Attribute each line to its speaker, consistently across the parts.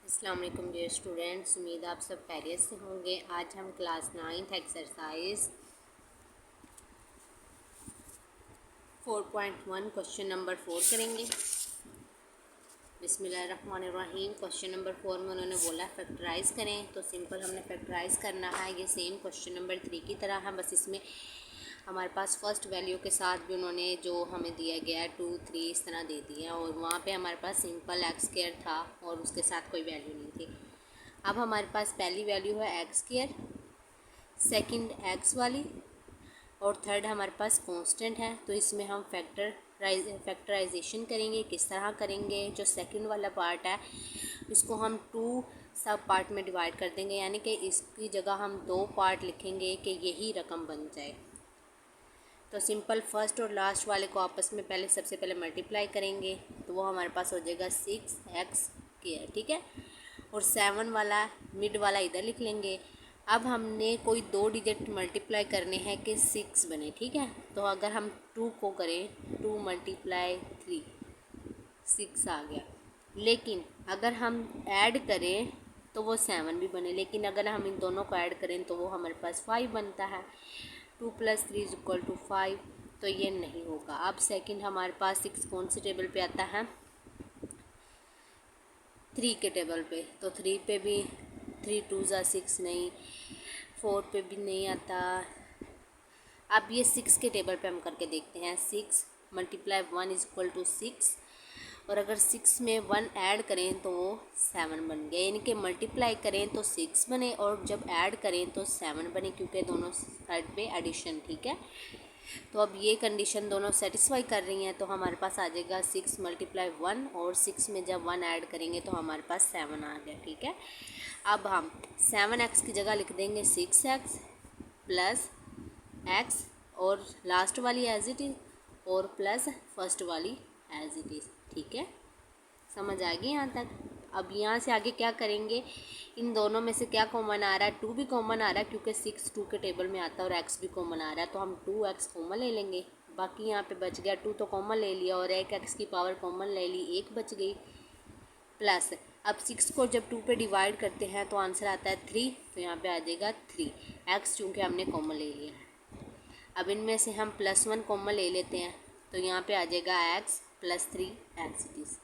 Speaker 1: अस्सलाम वालेकुम dear students, उम्मीद आप सब खैरियत से होंगे। आज हम class 9th exercise 4.1 question number 4 करेंगे। बिस्मिल्लाहिर्रहमानिर्रहीम। क्वेश्चन नंबर 4 में उन्होंने बोला फैक्टराइज़ करें, तो सिंपल हमने फैक्टराइज़ करना है। ये सेम क्वेश्चन नंबर 3 की तरह है, बस इसमें हमारे पास फर्स्ट वैल्यू के साथ भी उन्होंने जो हमें दिया गया है 2, 3 इस तरह दे दिया, और वहाँ पे हमारे पास सिंपल एक्स स्क्वायर था और उसके साथ कोई वैल्यू नहीं थी। अब हमारे पास पहली वैल्यू है एक्स स्क्वायर, सेकंड एक्स वाली, और थर्ड हमारे पास कांस्टेंट है। तो इसमें हम फैक्टराइजेशन करेंगे। किस तरह करेंगे? जो सेकंड वाला पार्ट है इसको हम 2 सब पार्ट में डिवाइड कर देंगे, यानी कि इसकी जगह हम 2 पार्ट लिखेंगे कि यही रकम बन जाए। तो सिंपल फर्स्ट और लास्ट वाले को आपस में सबसे पहले मल्टीप्लाई करेंगे, तो वो हमारे पास हो जाएगा 6x स्क्वायर, ठीक है। और 7 वाला मिड वाला इधर लिख लेंगे। अब हमने कोई 2 डिजिट मल्टीप्लाई करने हैं कि 6 बने, ठीक है। तो अगर हम 2 को करें, 2 × 3 6 आ गया। लेकिन अगर हम ऐड करें तो वो 7 भी बने, लेकिन अगर हम इन दोनों को ऐड करें तो वो हमारे पास 5 बनता है। 2 + 3 = 5, तो ये नहीं होगा। अब सेकंड हमारे पास 6 कौन से टेबल पे आता है? 3 के टेबल पे। तो 3 पे भी 3 × 2 = 6 नहीं, 4 पे भी नहीं आता। अब ये 6 के टेबल पे हम करके देखते हैं। 6 × 1 = 6, और अगर 6 में 1 ऐड करें तो वो 7 बन गया। यानी कि मल्टीप्लाई करें तो 6 बने और जब ऐड करें तो 7 बने, क्योंकि दोनों साइड पे एडिशन, ठीक है। तो अब ये कंडीशन दोनों सेटिस्फाई कर रही हैं, तो हमारे पास आ जाएगा 6 × 1, और 6 में जब 1 ऐड करेंगे तो हमारे पास 7 आ गया, ठीक है। अब हम 7x की जगह लिख देंगे 6x प्लस x, और लास्ट वाली एज इट इज़, और प्लस फर्स्ट वाली एज इट इज़, ठीक है। समझ आ गई यहाँ तक? अब यहाँ से आगे क्या करेंगे? इन दोनों में से क्या कॉमन आ रहा है? 2 भी कॉमन आ रहा है, क्योंकि 6 2 के टेबल में आता है, और x भी कॉमन आ रहा है, तो हम 2x कॉमन ले लेंगे। बाकी यहाँ पे बच गया 2 तो कॉमन ले लिया, और एक x की पावर कॉमन ले ली, 1 बच गई। प्लस अब 6 को जब 2 पे डिवाइड करते हैं तो आंसर आता है 3, तो यहाँ पे आ जाएगा 3, x चूँकि हमने कॉमन ले लिया है। अब इनमें से हम +1 कॉमन ले लेते हैं, तो यहाँ पे आ जाएगा x + 3 एज इट इज़।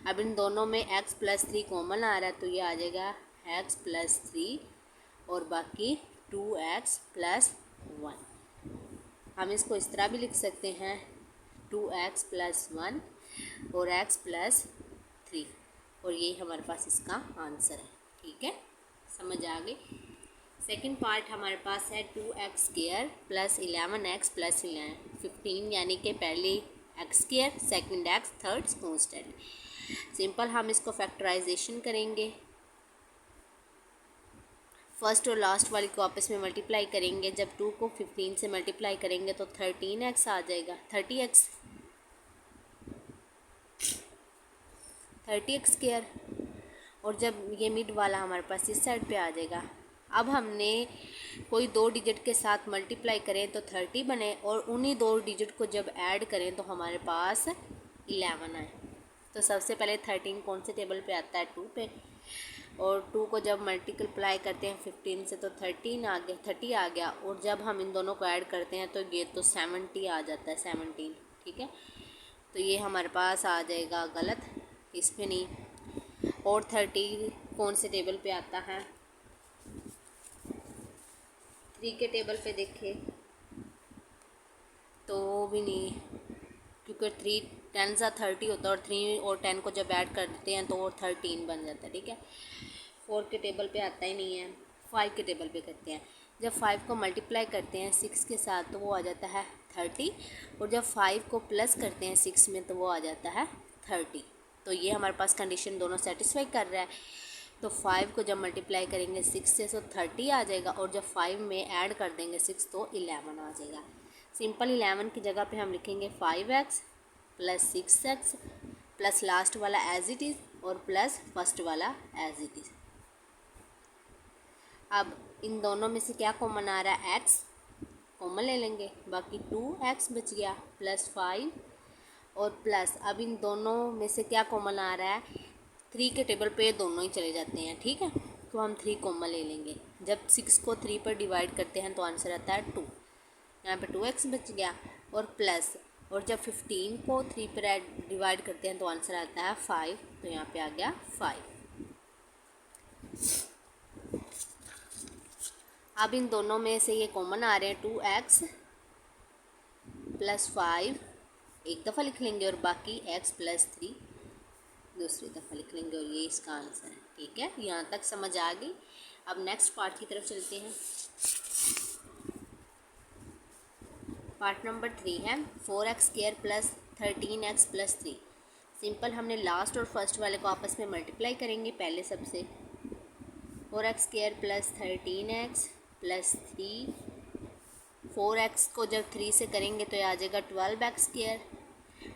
Speaker 1: अब इन दोनों में x + 3 कॉमन आ रहा है, तो ये आ जाएगा x + 3, और बाकी 2x + 1। हम इसको इस तरह भी लिख सकते हैं 2x + 1 और x + 3, और यही हमारे पास इसका आंसर है, ठीक है। समझ आ गई? सेकंड पार्ट हमारे पास है 2x स्क्वायर + 11x + 15, यानी कि पहली x square, second x, third constant. Simple हम इसको फैक्टराइजेशन करेंगे। फर्स्ट और लास्ट वाली को आपस में मल्टीप्लाई करेंगे। जब 2 को 15 से मल्टीप्लाई करेंगे तो 13x आ जाएगा, 30x स्क्वायर, और जब ये मिड वाला हमारे पास इस साइड पे आ जाएगा। अब हमने कोई 2 डिजिट के साथ मल्टीप्लाई करें तो 30 बने, और उन्हीं 2 डिजिट को जब ऐड करें तो हमारे पास 11 आए। तो सबसे पहले 13 कौन से टेबल पे आता है? 2 पे, और 2 को जब मल्टीप्लाई करते हैं 15 से तो 30 आ गया, और जब हम इन दोनों को ऐड करते हैं तो ये तो 70 आ जाता है, 17, ठीक है। तो ये हमारे पास आ जाएगा गलत, इस पे नहीं। और 30 कौन से टेबल पे आता है? 3 के टेबल पे देखें तो भी नहीं, क्योंकि 3 10 सा 30 होता है, और 3 और 10 को जब ऐड कर देते हैं तो वो 13 बन जाता है, ठीक है। 4 के टेबल पे आता ही नहीं है। 5 के टेबल पे करते हैं। जब 5 को मल्टीप्लाई करते हैं 6 के साथ तो वो आ जाता है 30, और जब 5 को प्लस करते हैं 6 में तो वो आ जाता है 30। तो ये हमारे पास कंडीशन दोनों सेटिस्फाई कर रहा है। तो 5 को जब मल्टीप्लाई करेंगे 6 से तो 30 आ जाएगा, और जब 5 में ऐड कर देंगे 6 तो 11 आ जाएगा। सिंपल 11 की जगह पे हम लिखेंगे 5x + 6x प्लस लास्ट वाला एज इट इज़, और प्लस फर्स्ट वाला एज इट इज़। अब इन दोनों में से क्या कॉमन आ रहा है? x कॉमन ले लेंगे, बाकी 2x बच गया, +5, और प्लस अब इन दोनों में से क्या कॉमन आ रहा है? 3 के टेबल पे दोनों ही चले जाते हैं, ठीक है। तो हम 3 कॉमन ले लेंगे। जब 6 को 3 पर डिवाइड करते हैं तो आंसर आता है 2, यहाँ पे 2x बच गया, और प्लस, और जब 15 को 3 पर डिवाइड करते हैं तो आंसर आता है 5, तो यहाँ पे आ गया 5। अब इन दोनों में से ये कॉमन आ रहे हैं, 2x प्लस 5 एक दफ़ा लिख लेंगे और बाकी x प्लस 3 दूसरी दफ़ा लिख लेंगे, और ये इसका आंसर है, ठीक है। यहाँ तक समझ आ गई। अब नेक्स्ट पार्ट की तरफ चलते हैं। पार्ट नंबर 3 है 4x² plus 13x plus 3। Simple, हमने लास्ट और फर्स्ट वाले को आपस में मल्टीप्लाई करेंगे। पहले सबसे 4x² plus 13x plus 3, 4x को जब 3 से करेंगे तो ये आ जाएगा 12x²,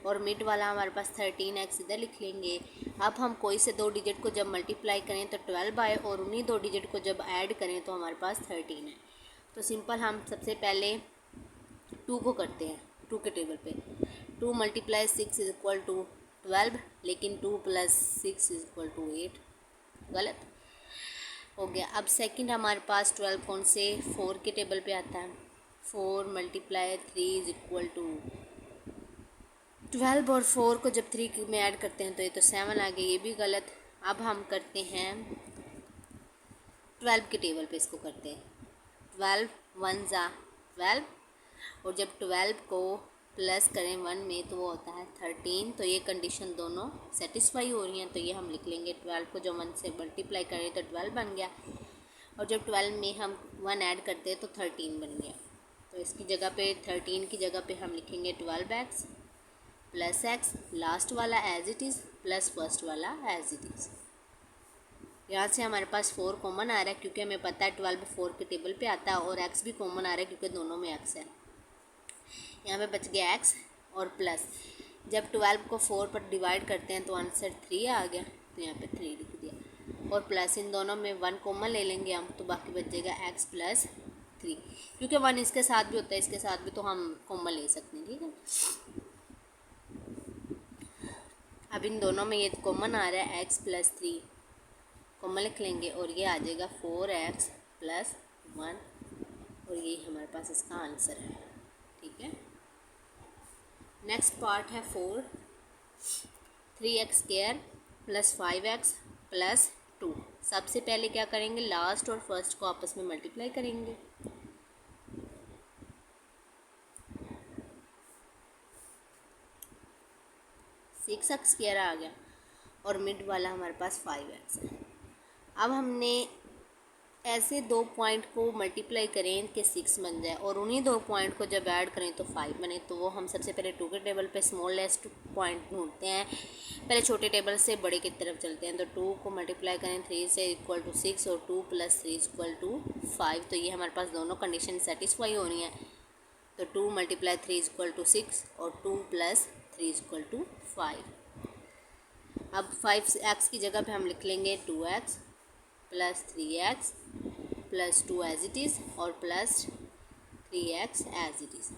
Speaker 1: और मिड वाला हमारे पास 13x इधर लिख लेंगे। अब हम कोई से 2 डिजिट को जब मल्टीप्लाई करें तो 12 आए, और उन्हीं 2 डिजिट को जब ऐड करें तो हमारे पास 13 है। तो सिंपल, हम सबसे पहले 2 को करते हैं, 2 के टेबल पे। 2 × 6 इज इक्वल टू 12, लेकिन 2 + 6 इज इक्वल टू 8, गलत हो गया। अब सेकंड हमारे पास 12 कौन से 4 के टेबल पे आता है। 4 × 3 इज इक्वल टू 12, और 4 को जब 3 में ऐड करते हैं तो ये तो 7 आ गया, ये भी गलत। अब हम करते हैं 12 के टेबल पे, इसको करते हैं 12 1 × 12, और जब 12 को प्लस करें 1 में तो वो होता है 13। तो ये कंडीशन दोनों सेटिस्फाई हो रही हैं, तो ये हम लिख लेंगे 12 को जो 1 से मल्टीप्लाई करें तो 12 बन गया, और जब 12 में हम 1 ऐड करते हैं तो 13 बन गया। तो इसकी जगह पे 13 की जगह पे हम लिखेंगे 12x प्लस x, लास्ट वाला as it is plus first वाला एज इट इज़। यहाँ से हमारे पास 4 कॉमन आ रहा है, क्योंकि हमें पता है 12 4 के टेबल पे आता है, और x भी कॉमन आ रहा है क्योंकि दोनों में x है। यहाँ पे बच गया x और प्लस, जब 12 को 4 पर डिवाइड करते हैं तो आंसर 3 आ गया, तो यहाँ पे 3 लिख दिया, और प्लस इन दोनों में 1 कॉमन ले लेंगे हम, तो बाकी बच जाएगा x प्लस 3, क्योंकि 1 इसके साथ भी होता है, इसके साथ भी, तो हम कॉमन ले सकते हैं, ठीक है। अब इन दोनों में ये कॉमन आ रहा है x प्लस 3, कॉमन लिख लेंगे, और ये आ जाएगा 4x प्लस 1, और ये हमारे पास इसका आंसर है, ठीक है। नेक्स्ट पार्ट है 3x² प्लस 5x प्लस 2। सबसे पहले क्या करेंगे, लास्ट और फर्स्ट को आपस में मल्टीप्लाई करेंगे। सिक्स एक्स स्क्वायर आ गया, और मिड वाला हमारे पास 5x है। अब हमने ऐसे 2 पॉइंट को मल्टीप्लाई करें कि 6 बन जाए, और उन्हीं 2 पॉइंट को जब ऐड करें तो 5 बने। तो वो हम सबसे पहले 2 के टेबल पे स्मॉलेस्ट पॉइंट ढूंढते हैं, पहले छोटे टेबल से बड़े की तरफ चलते हैं। तो 2 को मल्टीप्लाई करें 3 से इक्वल टू 6, और 2 + 3 इक्वल टू 5। तो ये हमारे पास दोनों कंडीशन सेटिस्फाई हो रही हैं। तो 2 × 3 इक्वल टू 6, और 2 + 3 इक्वल टू 5। अब 5x की जगह पे हम लिख लेंगे 2x plus 3x plus 2 as it is, और plus 3x as it is.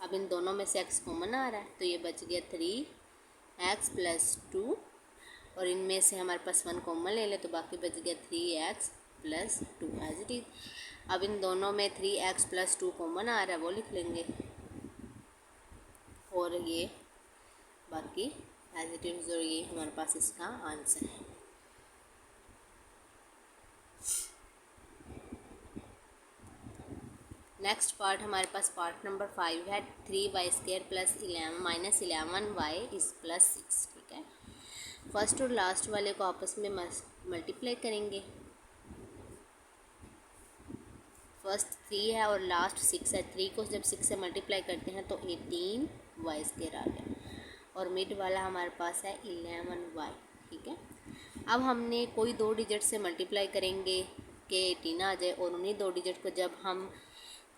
Speaker 1: अब इन दोनों में से x कॉमन आ रहा है, तो ये बच गया 3x प्लस 2, और इनमें से हमारे पास 1 कॉमन ले ले तो बाकी बच गया 3x plus 2 as it is. अब इन दोनों में 3x प्लस 2 कॉमन आ रहा है, वो लिख लेंगे, और ये बाकी एज इट इज़, और ये हमारे पास इसका आंसर है। नेक्स्ट पार्ट हमारे पास पार्ट नंबर 5 है 3y² plus 11 -11y is plus 6, ठीक है। फर्स्ट और लास्ट वाले को आपस में मल्टीप्लाई करेंगे। फर्स्ट 3 है और लास्ट 6 है। 3 को जब 6 से मल्टीप्लाई करते हैं तो 18y² आ गया, और मिड वाला हमारे पास है 11y, ठीक है। अब हमने कोई 2 डिजिट से मल्टीप्लाई करेंगे कि 18 आ जाए, और उन्हीं 2 डिजिट को जब हम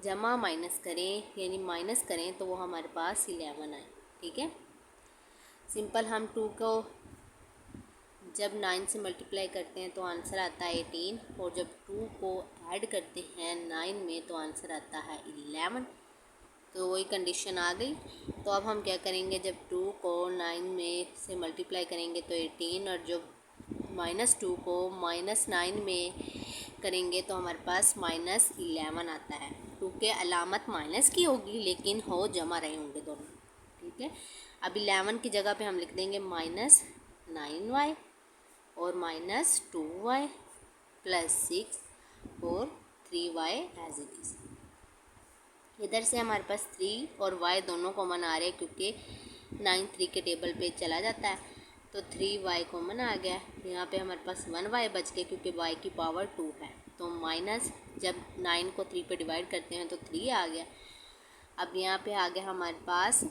Speaker 1: जमा माइनस करें यानी माइनस करें तो वो हमारे पास 11 आए, ठीक है। सिंपल, हम 2 को जब 9 से मल्टीप्लाई करते हैं तो आंसर आता है 18, और जब 2 को ऐड करते हैं 9 में तो आंसर आता है 11। तो वही कंडीशन आ गई। तो अब हम क्या करेंगे, जब 2 को 9 में से मल्टीप्लाई करेंगे तो 18, और जब -2 को -9 में करेंगे तो हमारे पास -11 आता है। 2 के अलामत माइनस की होगी लेकिन हो जमा रहे होंगे दोनों, ठीक है। अब 11 की जगह पे हम लिख देंगे -9y और -2y + 6 और 3y एज इट इज़। इधर से हमारे पास 3 और y दोनों कॉमन आ रहे हैं क्योंकि 9 3 के टेबल पे चला जाता है, तो 3y कॉमन आ गया। यहाँ पे हमारे पास 1y बच गया क्योंकि y की पावर 2 है, तो माइनस जब 9 को 3 पे डिवाइड करते हैं तो 3 आ गया। अब यहाँ पे आ गया हमारे पास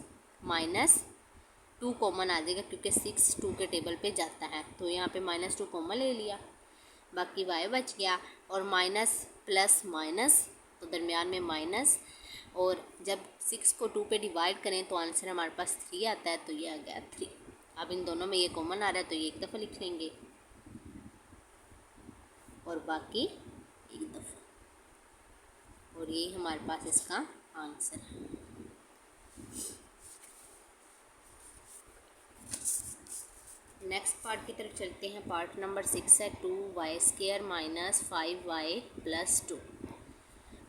Speaker 1: -2 कॉमन आ जाएगा क्योंकि 6 2 के टेबल पे जाता है, तो यहाँ पे -2 कॉमन ले लिया, बाकी y बच गया। और माइनस प्लस माइनस तो दरमियान में माइनस, और जब 6 को 2 पे डिवाइड करें तो आंसर हमारे पास 3 आता है, तो ये आ गया 3। अब इन दोनों में ये कॉमन आ रहा है तो ये एक दफ़ा लिख लेंगे और बाकी एक दफ़ा, और ये हमारे पास इसका आंसर है। नेक्स्ट पार्ट की तरफ चलते हैं। पार्ट नंबर 6 है 2y² - 5y + 2।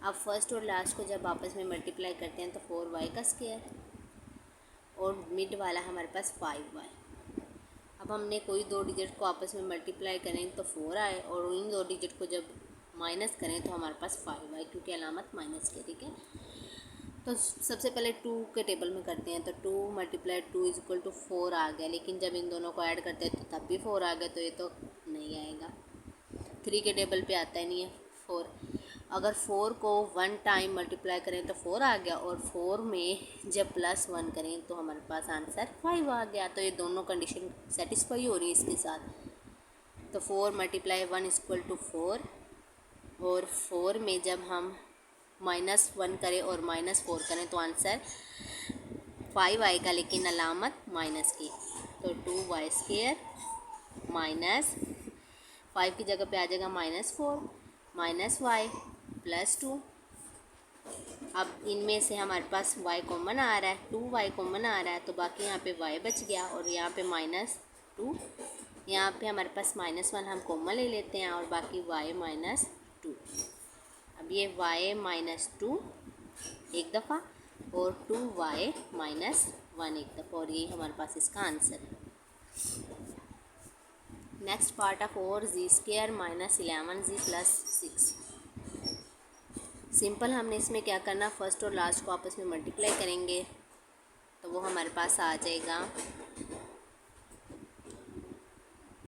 Speaker 1: अब फर्स्ट और लास्ट को जब आपस में मल्टीप्लाई करते हैं तो 4y² और मिड वाला हमारे पास 5y। अब हमने कोई दो डिजिट को आपस में मल्टीप्लाई करें तो 4 आए, और इन दो डिजिट को जब माइनस करें तो हमारे पास 5 आए क्योंकि अलामत माइनस की, ठीक है। तो सबसे पहले 2 के टेबल में करते हैं, तो 2 × 2 = 4 आ गया, लेकिन जब इन दोनों को ऐड करते हैं तो तब भी 4 आ गया, तो ये तो नहीं आएगा। 3 के टेबल पे आता ही नहीं है 4। अगर 4 को 1 टाइम मल्टीप्लाई करें तो 4 आ गया, और 4 में जब +1 करें तो हमारे पास आंसर 5 आ गया। तो ये दोनों कंडीशन सेटिस्फाई हो रही है इसके साथ। तो 4 × 1 = 4, और 4 में जब हम -1 करें और -4 करें तो आंसर 5 आएगा, लेकिन अलामत माइनस की। तो 2y² - 5 की जगह पे आ जाएगा -4 -y + 2। अब इनमें से हमारे पास y कॉमन आ रहा है, 2y कॉमन आ रहा है, तो बाकी यहाँ पे y बच गया, और यहाँ पे -2, यहाँ पे हमारे पास -1 हम कॉमन ले लेते हैं, और बाकी y - 2। अब ये y - 2 एक दफ़ा और 2y - 1 एक दफ़ा, और ये हमारे पास इसका आंसर है। नेक्स्ट पार्ट है 4z² - 11z + 6। सिंपल हमने इसमें क्या करना, फर्स्ट और लास्ट को आपस में मल्टीप्लाई करेंगे तो वो हमारे पास आ जाएगा